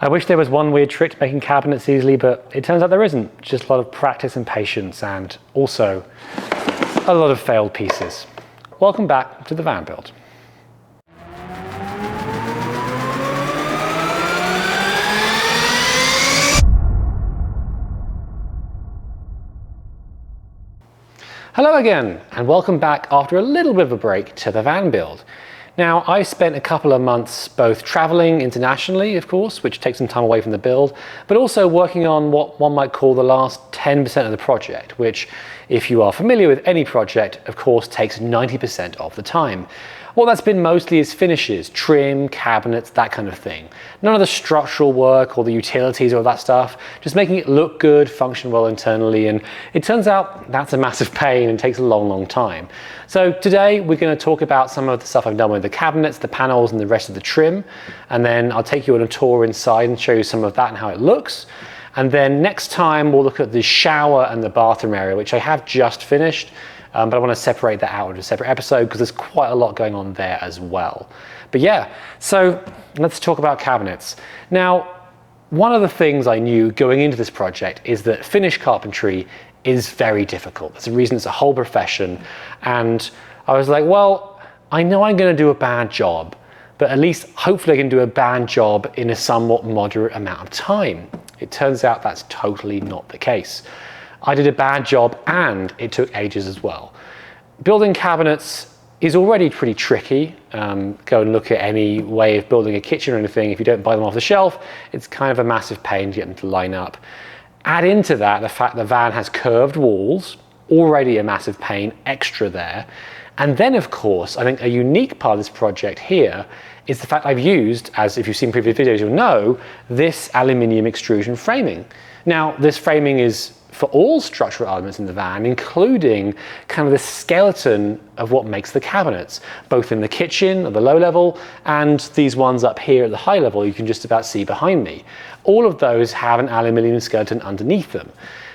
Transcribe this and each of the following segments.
I wish there was one weird trick to making cabinets easily, but it turns out there isn't. Just a lot of practice and patience, and also a lot of failed pieces. Welcome back to the van build. Hello again, and welcome back after a little bit of a break to the van build. Now, I spent a couple of months both traveling internationally, of course, which takes some time away from the build, but also working on what one might call the last 10% of the project, which, if you are familiar with any project, of course, takes 90% of the time. What that's been mostly is finishes, trim, cabinets, that kind of thing. None of the structural work or the utilities or all that stuff, just making it look good, function well internally, and it turns out that's a massive pain and takes a long, long time. So today we're going to talk about some of the stuff I've done with the cabinets, the panels, and the rest of the trim, and then I'll take you on a tour inside and show you some of that and how it looks. And then next time we'll look at the shower and the bathroom area, which I have just finished. But I want to separate that out into a separate episode because there's quite a lot going on there as well. But yeah, so let's talk about cabinets. Now, one of the things I knew going into this project is that finish carpentry is very difficult. There's a reason it's a whole profession. And I was like, well, I know I'm going to do a bad job, but at least hopefully I can do a bad job in a somewhat moderate amount of time. It turns out that's totally not the case. I did a bad job and it took ages as well. Building cabinets is already pretty tricky. Go and look at any way of building a kitchen or anything. If you don't buy them off the shelf, it's kind of a massive pain to get them to line up. Add into that the fact the van has curved walls, already a massive pain extra there. And then of course, I think a unique part of this project here is the fact I've used, as if you've seen previous videos, you'll know, this aluminium extrusion framing. Now, this framing is for all structural elements in the van, including kind of the skeleton of what makes the cabinets, both in the kitchen at the low level and these ones up here at the high level you can just about see behind me. All of those have an aluminium skeleton underneath them.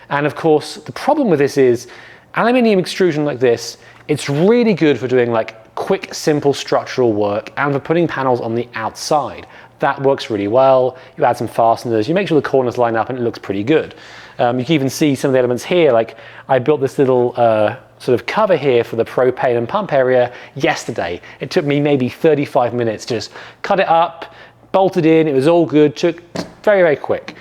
And of course, the problem with this is aluminium extrusion like this, it's really good for doing like quick, simple structural work and for putting panels on the outside. That works really well. You add some fasteners, you make sure the corners line up and it looks pretty good. You can even see some of the elements here, like I built this little sort of cover here for the propane and pump area yesterday. It took me maybe 35 minutes to just cut it up, bolted in, it was all good, took very, very quick.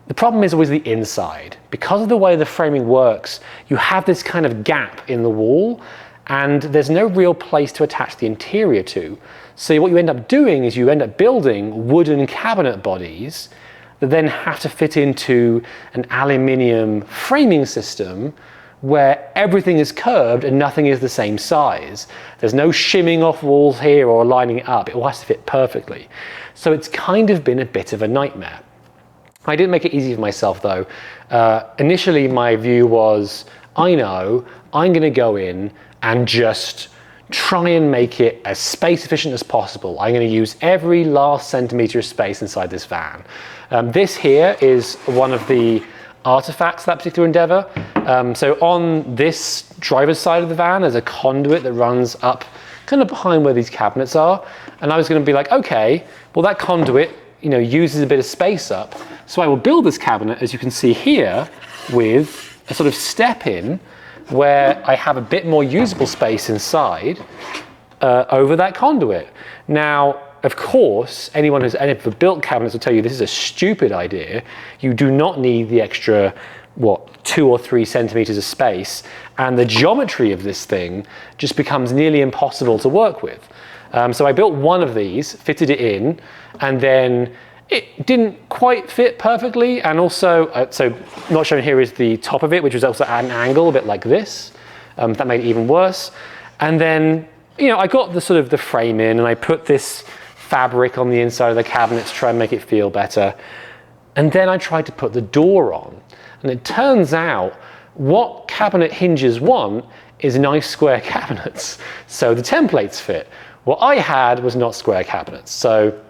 The problem is always the inside. Because of the way the framing works, you have this kind of gap in the wall and there's no real place to attach the interior to. So what you end up doing is you end up building wooden cabinet bodies that then have to fit into an aluminium framing system where everything is curved and nothing is the same size. There's no shimming off walls here or lining it up. It all has to fit perfectly. So it's kind of been a bit of a nightmare. I didn't make it easy for myself though. Initially my view was, I know I'm going to go in and just try and make it as space efficient as possible. I'm going to use every last centimeter of space inside this van. This here is one of the artifacts of that particular endeavor. So on this driver's side of the van, there's a conduit that runs up kind of behind where these cabinets are. And I was going to be like, okay, well that conduit, you know, uses a bit of space up. So I will build this cabinet, as you can see here, with a sort of step in where I have a bit more usable space inside over that conduit. Now, of course, anyone who's ever built cabinets will tell you this is a stupid idea. You do not need the extra, 2 or 3 centimeters of space, and the geometry of this thing just becomes nearly impossible to work with. So I built one of these, fitted it in, and then it didn't quite fit perfectly, and also, so not shown here is the top of it, which was also at an angle, a bit like this. That made it even worse. And then, you know, I got the sort of the frame in, and I put this fabric on the inside of the cabinet to try and make it feel better. And then I tried to put the door on. And it turns out what cabinet hinges want is nice square cabinets. So the templates fit. What I had was not square cabinets. So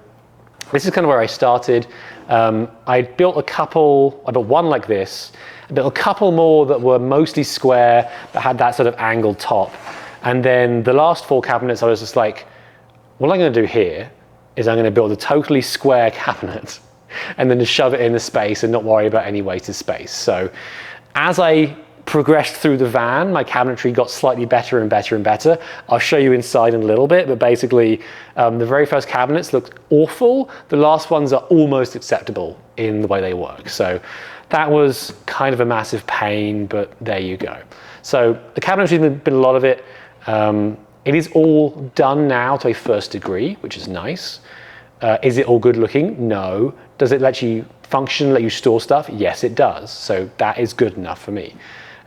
this is kind of where I started. I built one like this. I built a couple more that were mostly square, that had that sort of angled top. And then the last 4 cabinets, I was just like, what I'm going to do here is I'm going to build a totally square cabinet and then just shove it in the space and not worry about any wasted space. So as I progressed through the van, my cabinetry got slightly better and better and better. I'll show you inside in a little bit, but basically the very first cabinets looked awful. The last ones are almost acceptable in the way they work. So that was kind of a massive pain, but there you go. So the cabinetry has been a lot of it. It is all done now to a first degree, which is nice. Is it all good looking? No. Does it let you function, let you store stuff? Yes, it does. So that is good enough for me.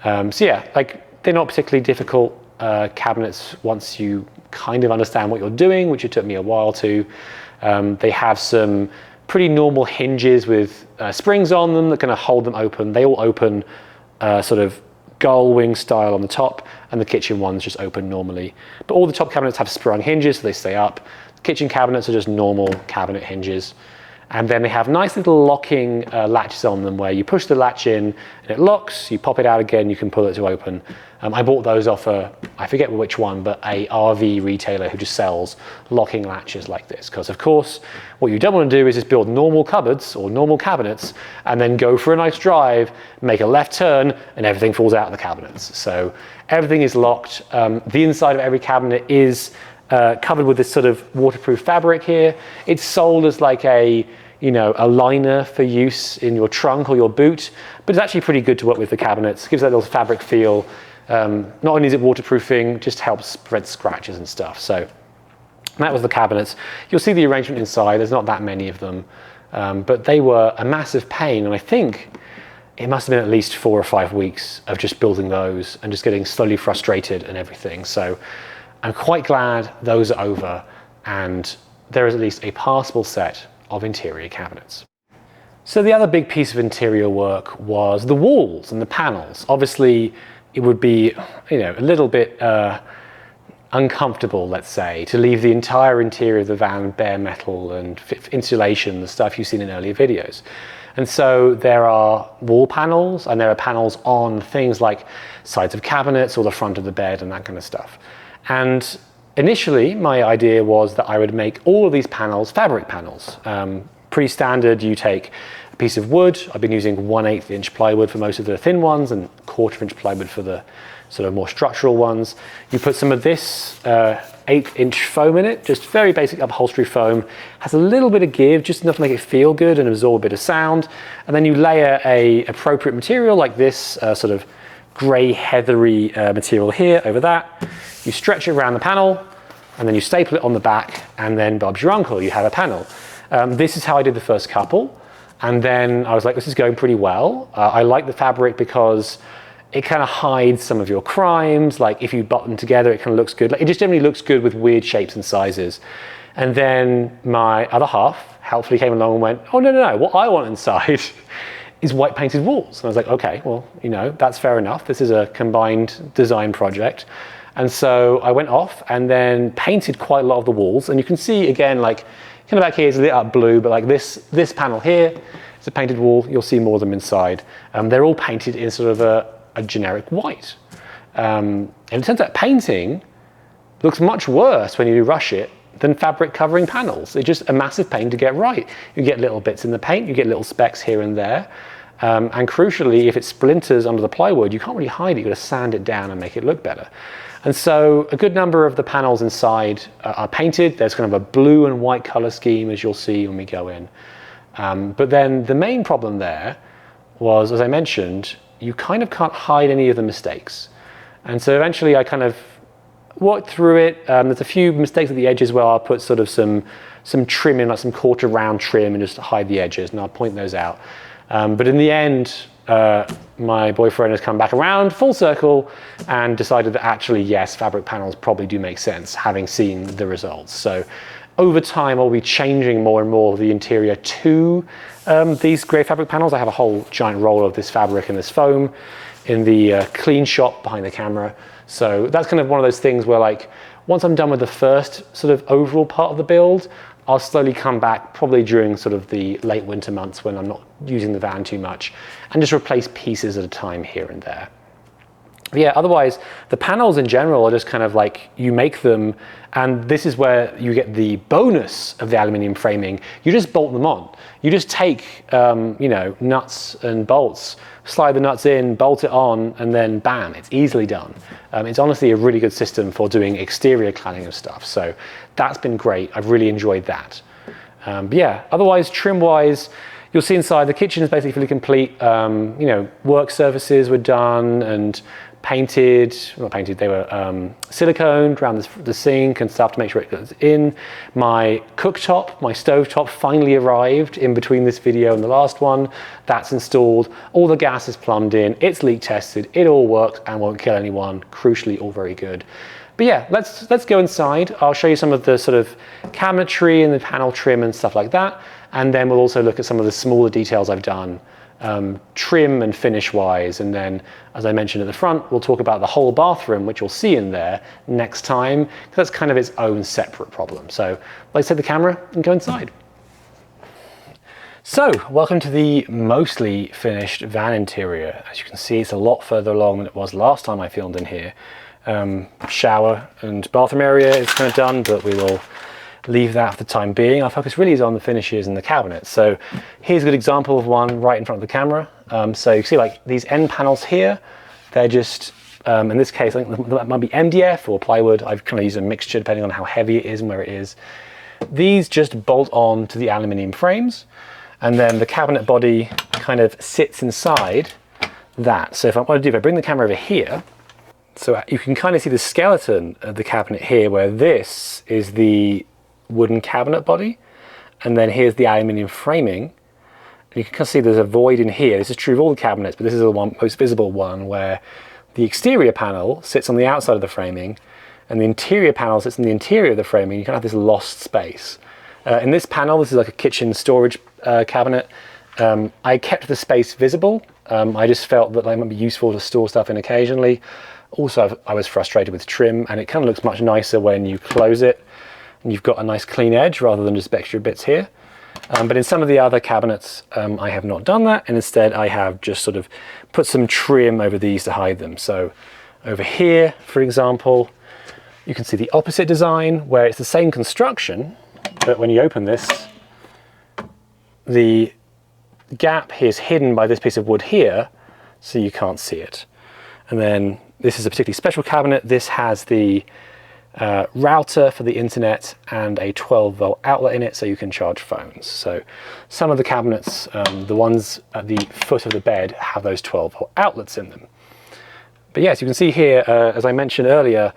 So yeah, like they're not particularly difficult cabinets once you kind of understand what you're doing, which it took me a while to. They have some pretty normal hinges with springs on them that kind of hold them open. They all open sort of gull wing style on the top, and the kitchen ones just open normally. But all the top cabinets have sprung hinges, so they stay up. The kitchen cabinets are just normal cabinet hinges. And then they have nice little locking latches on them where you push the latch in and it locks, you pop it out again, you can pull it to open. I bought those off I forget which one, but a RV retailer who just sells locking latches like this. Because of course, what you don't want to do is just build normal cupboards or normal cabinets and then go for a nice drive, make a left turn, and everything falls out of the cabinets. So everything is locked. The inside of every cabinet is covered with this sort of waterproof fabric here. It's sold as like a liner for use in your trunk or your boot, but it's actually pretty good to work with the cabinets. It gives that little fabric feel. Not only is it waterproofing, just helps prevent scratches and stuff. So that was the cabinets. You'll see the arrangement inside. There's not that many of them, but they were a massive pain. And I think it must have been at least 4 or 5 weeks of just building those and just getting slowly frustrated and everything. So I'm quite glad those are over and there is at least a passable set of interior cabinets. So the other big piece of interior work was the walls and the panels. Obviously, it would be, a little bit uncomfortable, let's say, to leave the entire interior of the van bare metal and insulation, the stuff you've seen in earlier videos. And so there are wall panels and there are panels on things like sides of cabinets or the front of the bed and that kind of stuff. And initially, my idea was that I would make all of these panels fabric panels. Pretty standard, you take a piece of wood. I've been using 1/8 inch plywood for most of the thin ones and 1/4 inch plywood for the sort of more structural ones. You put some of this 1/8 inch foam in it, just very basic upholstery foam. Has a little bit of give, just enough to make it feel good and absorb a bit of sound. And then you layer a appropriate material like this sort of grey heathery material here over that. You stretch it around the panel and then you staple it on the back and then Bob's your uncle, you have a panel. This is how I did the first couple. And then I was like, this is going pretty well. I like the fabric because it kind of hides some of your crimes. Like if you button them together, it kind of looks good. Like, it just generally looks good with weird shapes and sizes. And then my other half helpfully came along and went, oh, no, what I want inside is white painted walls. And I was like, okay, well, that's fair enough. This is a combined design project. And so I went off and then painted quite a lot of the walls. And you can see again, like kind of back here is lit up blue, but like this panel here is a painted wall. You'll see more of them inside. They're all painted in sort of a generic white. And it turns out painting looks much worse when you rush it than fabric covering panels. It's just a massive pain to get right. You get little bits in the paint, you get little specks here and there. And crucially, if it splinters under the plywood, you can't really hide it. You've got to sand it down and make it look better. And so a good number of the panels inside are painted. There's kind of a blue and white color scheme, as you'll see when we go in. But then the main problem there was, as I mentioned, you kind of can't hide any of the mistakes. And so eventually I kind of worked through it. There's a few mistakes at the edges where I'll put sort of some trim in, like some quarter round trim, and just hide the edges, and I'll point those out. But in the end, my boyfriend has come back around full circle and decided that actually, yes, fabric panels probably do make sense, having seen the results. So over time, I'll be changing more and more of the interior to these grey fabric panels. I have a whole giant roll of this fabric and this foam in the clean shop behind the camera. So that's kind of one of those things where, like, once I'm done with the first sort of overall part of the build, I'll slowly come back probably during sort of the late winter months when I'm not using the van too much and just replace pieces at a time here and there. But yeah, otherwise, the panels in general are just kind of like, you make them, and this is where you get the bonus of the aluminium framing. You just bolt them on. You just take, you know, nuts and bolts, slide the nuts in, bolt it on, and then bam, it's easily done. It's honestly a really good system for doing exterior cladding of stuff. So that's been great. I've really enjoyed that. But yeah, otherwise, trim-wise, you'll see inside the kitchen is basically fully complete. You know, work surfaces were done and painted, not painted, they were siliconed around the sink and stuff to make sure it goes in. My cooktop, my stovetop finally arrived in between this video and the last one. That's installed. All the gas is plumbed in. It's leak tested. It all works and won't kill anyone. Crucially, all very good. But yeah, let's go inside. I'll show you some of the sort of cabinetry and the panel trim and stuff like that. And then we'll also look at some of the smaller details I've done, trim and finish wise. And then, as I mentioned at the front, we'll talk about the whole bathroom, which you'll see in there next time, because that's kind of its own separate problem. So let's take the camera and go inside. So, welcome to the mostly finished van interior. As you can see, it's a lot further along than it was last time I filmed in here. Shower and bathroom area is kind of done, but we will leave that for the time being. Our focus really is on the finishes and the cabinets. So here's a good example of one right in front of the camera. So you see like these end panels here, they're just, in this case, I think that might be MDF or plywood. I've kind of used a mixture depending on how heavy it is and where it is. These just bolt on to the aluminium frames, and then the cabinet body kind of sits inside that. So if I want to do, if I bring the camera over here, so you can kind of see the skeleton of the cabinet here, where this is the wooden cabinet body, and then here's the aluminium framing. And you can kind of see there's a void in here. This is true of all the cabinets, but this is the most visible one where the exterior panel sits on the outside of the framing, and the interior panel sits in the interior of the framing. You kind of have this lost space. In this panel, this is like a kitchen storage cabinet. I kept the space visible. I just felt that it might be useful to store stuff in occasionally. Also, I was frustrated with trim, and it kind of looks much nicer when you close it and you've got a nice clean edge rather than just extra bits here. But in some of the other cabinets, I have not done that, and instead I have just sort of put some trim over these to hide them. So over here, for example, you can see the opposite design where it's the same construction, but when you open this, the gap here is hidden by this piece of wood here, so you can't see it. And then this is a particularly special cabinet. This has the router for the internet and a 12-volt outlet in it, so you can charge phones. So some of the cabinets, the ones at the foot of the bed, have those 12-volt outlets in them. But yes, you can see here, as I mentioned earlier,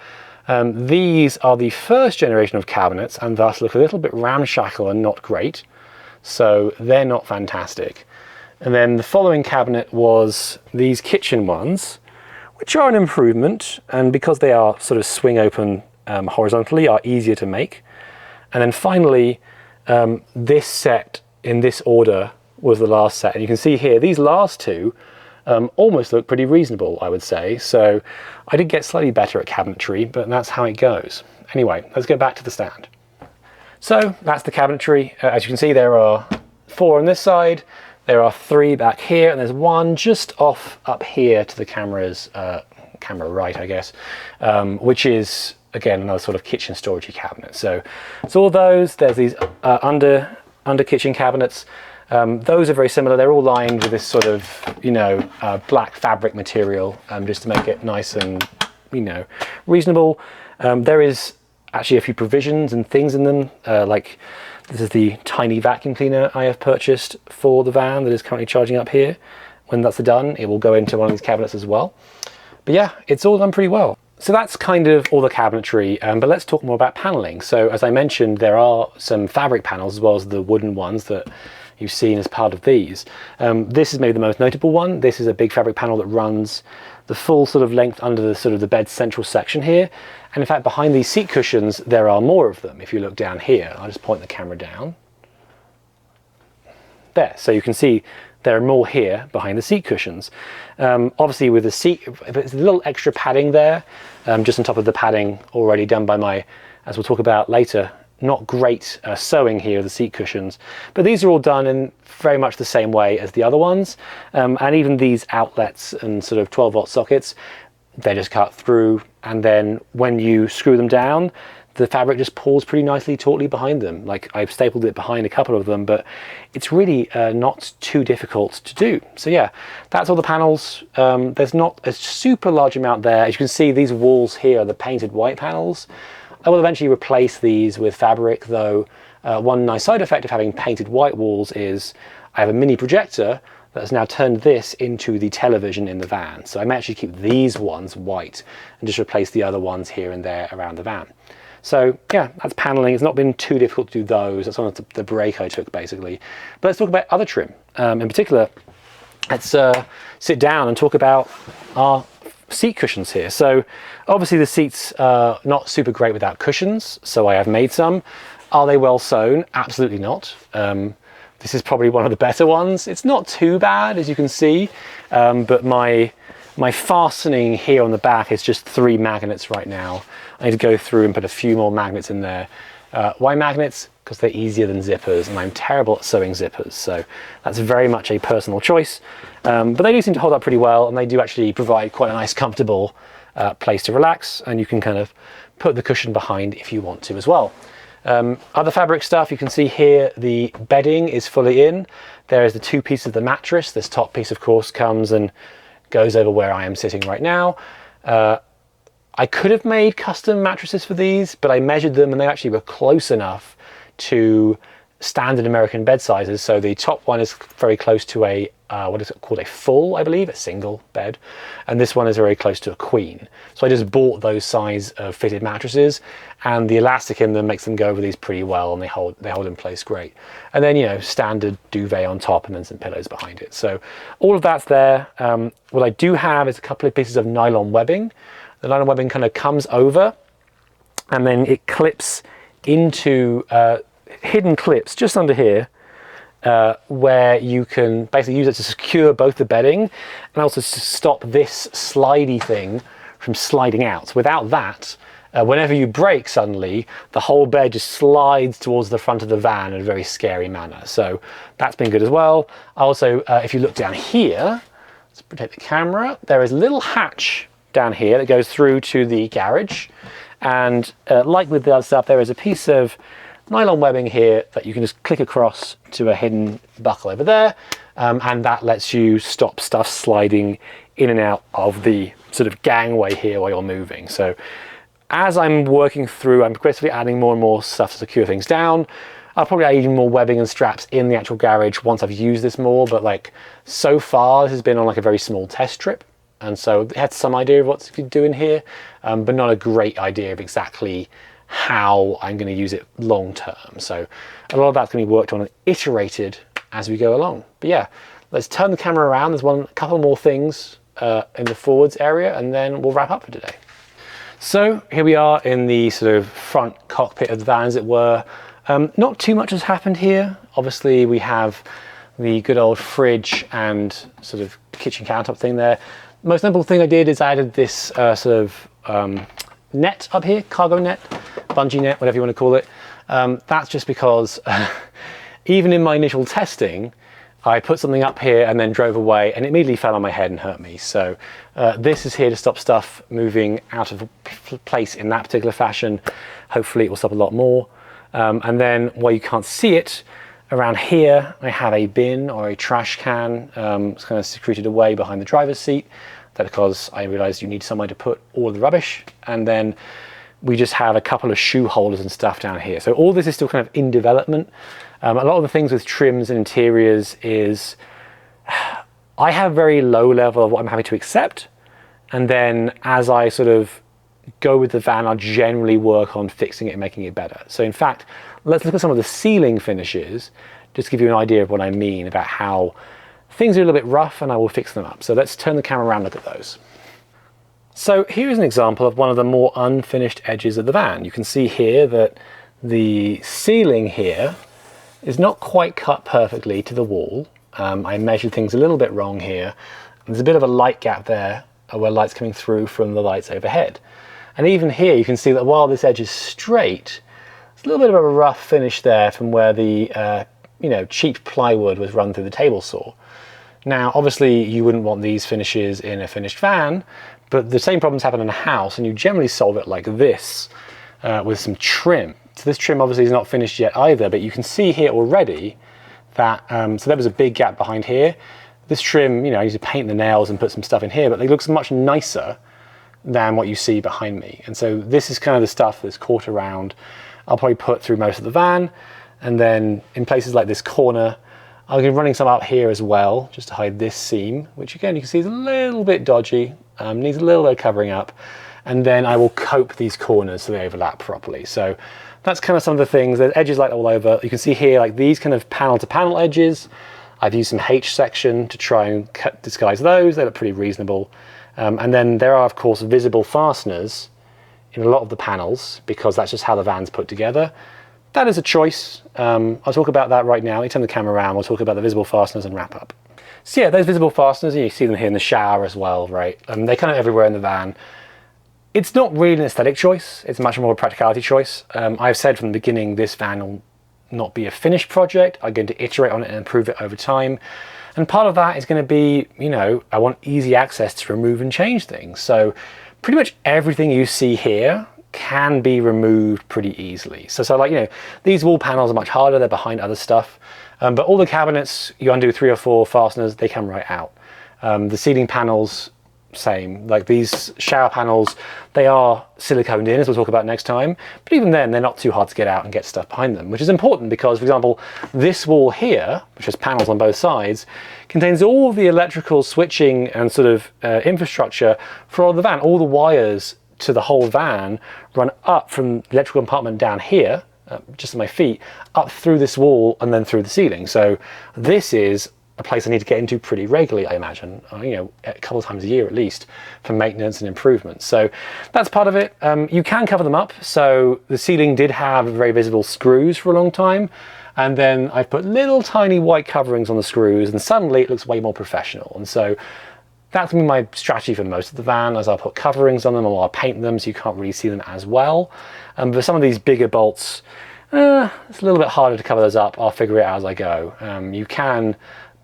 these are the first generation of cabinets and thus look a little bit ramshackle and not great. So they're not fantastic. And then the following cabinet was these kitchen ones, which are an improvement, and because they are sort of swing open horizontally, are easier to make. And then finally, this set in this order was the last set. And you can see here, these last two almost look pretty reasonable, I would say. So I did get slightly better at cabinetry, but that's how it goes. Anyway, let's go back to the stand. So that's the cabinetry. As you can see, there are 4 on this side, there are 3 back here, and there's 1 just off up here to the camera's camera right, I guess, which is again another sort of kitchen storage cabinet. So it's all those. There's these under kitchen cabinets. Those are very similar. They're all lined with this sort of, you know, black fabric material, just to make it nice and, you know, reasonable. There is actually a few provisions and things in them, like this is the tiny vacuum cleaner I have purchased for the van that is currently charging up here. When that's done, it will go into one of these cabinets as well. But yeah, it's all done pretty well. So that's kind of all the cabinetry, but let's talk more about paneling. So as I mentioned, there are some fabric panels as well as the wooden ones that you've seen as part of these. This is maybe the most notable one. This is a big fabric panel that runs the full sort of length under the sort of the bed's central section here. And in fact, behind these seat cushions, there are more of them. If you look down here, I'll just point the camera down. There, so you can see there are more here behind the seat cushions. Obviously with the seat, there's a little extra padding there, just on top of the padding already done by my, as we'll talk about later, not great sewing here of the seat cushions. But these are all done in very much the same way as the other ones. And even these outlets and sort of 12-volt sockets, they're just cut through, and then when you screw them down, the fabric just pulls pretty nicely, tautly behind them. Like, I've stapled it behind a couple of them, but it's really not too difficult to do. So yeah, that's all the panels. There's not a super large amount there. As you can see, these walls here are the painted white panels. I will eventually replace these with fabric, though. One nice side effect of having painted white walls is I have a mini projector that has now turned this into the television in the van. So I may actually keep these ones white and just replace the other ones here and there around the van. So yeah, that's paneling. It's not been too difficult to do those. That's one of the break I took, basically. But let's talk about other trim. In particular, let's sit down and talk about our seat cushions here. So obviously the seats are not super great without cushions, so I have made some. Are they well sewn? Absolutely not. This is probably one of the better ones. It's not too bad, as you can see, but my fastening here on the back is just 3 magnets right now. I need to go through and put a few more magnets in there. Why magnets? Because they're easier than zippers, and I'm terrible at sewing zippers, so that's very much a personal choice. But they do seem to hold up pretty well, and they do actually provide quite a nice, comfortable place to relax, and you can kind of put the cushion behind if you want to as well. Other fabric stuff, you can see here the bedding is fully in. There is the 2 pieces of the mattress. This top piece, of course, comes and goes over where I am sitting right now. I could have made custom mattresses for these, but I measured them and they actually were close enough to standard American bed sizes. So the top one is very close to a, what is it called, a full, I believe, a single bed. And this one is very close to a queen. So I just bought those size of fitted mattresses, and the elastic in them makes them go over these pretty well, and they hold in place great. And then, you know, standard duvet on top and then some pillows behind it. So all of that's there. What I do have is a couple of pieces of nylon webbing. The nylon webbing kind of comes over and then it clips into hidden clips just under here, where you can basically use it to secure both the bedding and also to stop this slidey thing from sliding out. Without that, whenever you brake suddenly, the whole bed just slides towards the front of the van in a very scary manner. So that's been good as well. Also, if you look down here, let's protect the camera, there is a little hatch down here that goes through to the garage. And like with the other stuff, there is a piece of nylon webbing here that you can just click across to a hidden buckle over there, and that lets you stop stuff sliding in and out of the sort of gangway here while you're moving. So as I'm working through, I'm progressively adding more and more stuff to secure things down. I'll probably add even more webbing and straps in the actual garage once I've used this more, but like so far this has been on like a very small test trip, and so it had some idea of what to do in here, but not a great idea of exactly how I'm going to use it long term. So a lot of that's going to be worked on and iterated as we go along. But yeah, let's turn the camera around. There's a couple more things in the forwards area, and then we'll wrap up for today. So here we are in the sort of front cockpit of the van, as it were. Not too much has happened here. Obviously we have the good old fridge and sort of kitchen countertop thing there. Most notable thing I did is I added this sort of net up here, cargo net, bungee net, whatever you want to call it. That's just because even in my initial testing, I put something up here and then drove away and it immediately fell on my head and hurt me. So this is here to stop stuff moving out of place in that particular fashion. Hopefully it will stop a lot more. And then while you can't see it, around here I have a bin or a trash can. It's kind of secreted away behind the driver's seat. That's because I realized you need somewhere to put all of the rubbish. And then we just have a couple of shoe holders and stuff down here. So all this is still kind of in development. A lot of the things with trims and interiors is I have very low level of what I'm happy to accept. And then as I sort of go with the van, I'll generally work on fixing it and making it better. So in fact, let's look at some of the ceiling finishes, just to give you an idea of what I mean about how things are a little bit rough and I will fix them up. So let's turn the camera around and look at those. So here is an example of one of the more unfinished edges of the van. You can see here that the ceiling here is not quite cut perfectly to the wall. I measured things a little bit wrong here. There's a bit of a light gap there where light's coming through from the lights overhead. And even here you can see that while this edge is straight, there's a little bit of a rough finish there from where the cheap plywood was run through the table saw. Now, obviously you wouldn't want these finishes in a finished van, but the same problems happen in a house, and you generally solve it like this, with some trim. So this trim obviously is not finished yet either, but you can see here already that, so there was a big gap behind here. This trim, you know, I need to paint the nails and put some stuff in here, but it looks much nicer than what you see behind me. And so this is kind of the stuff that's caught around. I'll probably put through most of the van, and then in places like this corner, I'll be running some out here as well, just to hide this seam, which again, you can see is a little bit dodgy, needs a little bit of covering up. And then I will cope these corners so they overlap properly. So that's kind of some of the things. There's edges like all over. You can see here, like these kind of panel to panel edges. I've used some H section to try and disguise those. They look pretty reasonable. And then there are, of course, visible fasteners in a lot of the panels, because that's just how the van's put together. That is a choice. I'll talk about that right now. Let me turn the camera around. We'll talk about the visible fasteners and wrap up. So yeah, those visible fasteners, you see them here in the shower as well, right? They're kind of everywhere in the van. It's not really an aesthetic choice. It's much more a practicality choice. I've said from the beginning, this van will not be a finished project. I'm going to iterate on it and improve it over time. And part of that is going to be, you know, I want easy access to remove and change things. So pretty much everything you see here can be removed pretty easily. So like, you know, these wall panels are much harder. They're behind other stuff. But all the cabinets, you undo 3 or 4 fasteners, they come right out. The ceiling panels, same. Like these shower panels, they are siliconed in, as we'll talk about next time, but even then they're not too hard to get out and get stuff behind them, which is important because, for example, this wall here, which has panels on both sides, contains all the electrical switching and sort of infrastructure for all the van. All the wires to the whole van run up from the electrical compartment down here, just at my feet, up through this wall and then through the ceiling. So this is a place I need to get into pretty regularly, I imagine, you know, a couple of times a year at least, for maintenance and improvements. So that's part of it. You can cover them up. So the ceiling did have very visible screws for a long time, and then I put little tiny white coverings on the screws, and suddenly it looks way more professional. And so that's been my strategy for most of the van, as I'll put coverings on them or I'll paint them so you can't really see them as well. But some of these bigger bolts, it's a little bit harder to cover those up. I'll figure it out as I go. You can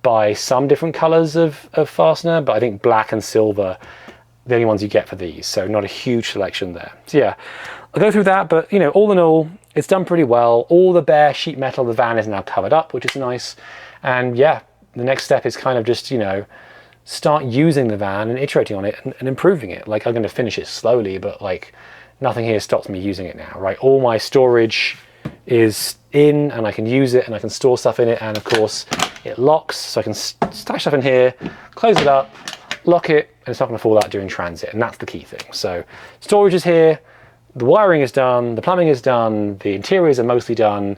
buy some different colors of fastener, but I think black and silver, the only ones you get for these, so not a huge selection there. So yeah, I'll go through that, but you know, all in all, it's done pretty well. All the bare sheet metal of the van is now covered up, which is nice. And yeah, the next step is kind of just, you know, start using the van and iterating on it and improving it. Like, I'm going to finish it slowly, but like nothing here stops me using it now, right? All my storage is in and I can use it and I can store stuff in it, and of course it locks, so I can stash stuff in here, close it up, lock it, and it's not going to fall out during transit, and that's the key thing. So storage is here, the wiring is done, the plumbing is done, the interiors are mostly done,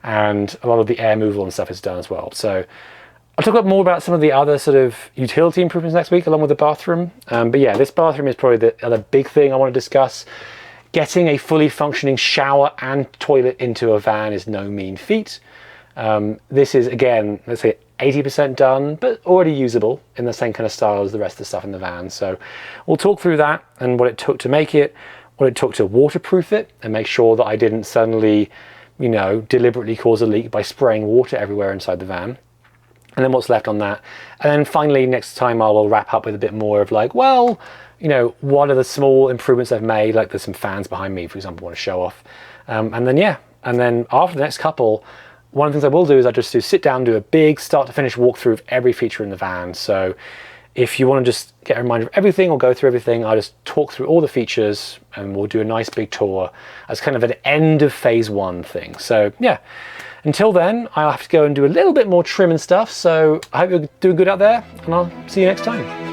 and a lot of the air movable and stuff is done as well. So I'll talk more about some of the other sort of utility improvements next week, along with the bathroom. But yeah, this bathroom is probably the other big thing I want to discuss. Getting a fully functioning shower and toilet into a van is no mean feat. This is, again, let's say 80% done, but already usable in the same kind of style as the rest of the stuff in the van. So we'll talk through that and what it took to make it, what it took to waterproof it and make sure that I didn't suddenly, you know, deliberately cause a leak by spraying water everywhere inside the van. And then what's left on that. And then finally, next time I will wrap up with a bit more of like, well, you know, what are the small improvements I've made? Like there's some fans behind me, for example, I want to show off. And then, yeah, and then after the next couple, one of the things I will do is I just sit down, do a big start to finish walkthrough of every feature in the van. So if you want to just get a reminder of everything or go through everything, I'll just talk through all the features and we'll do a nice big tour as kind of an end of phase 1 thing. So yeah, until then, I'll have to go and do a little bit more trim and stuff. So I hope you're doing good out there, and I'll see you next time.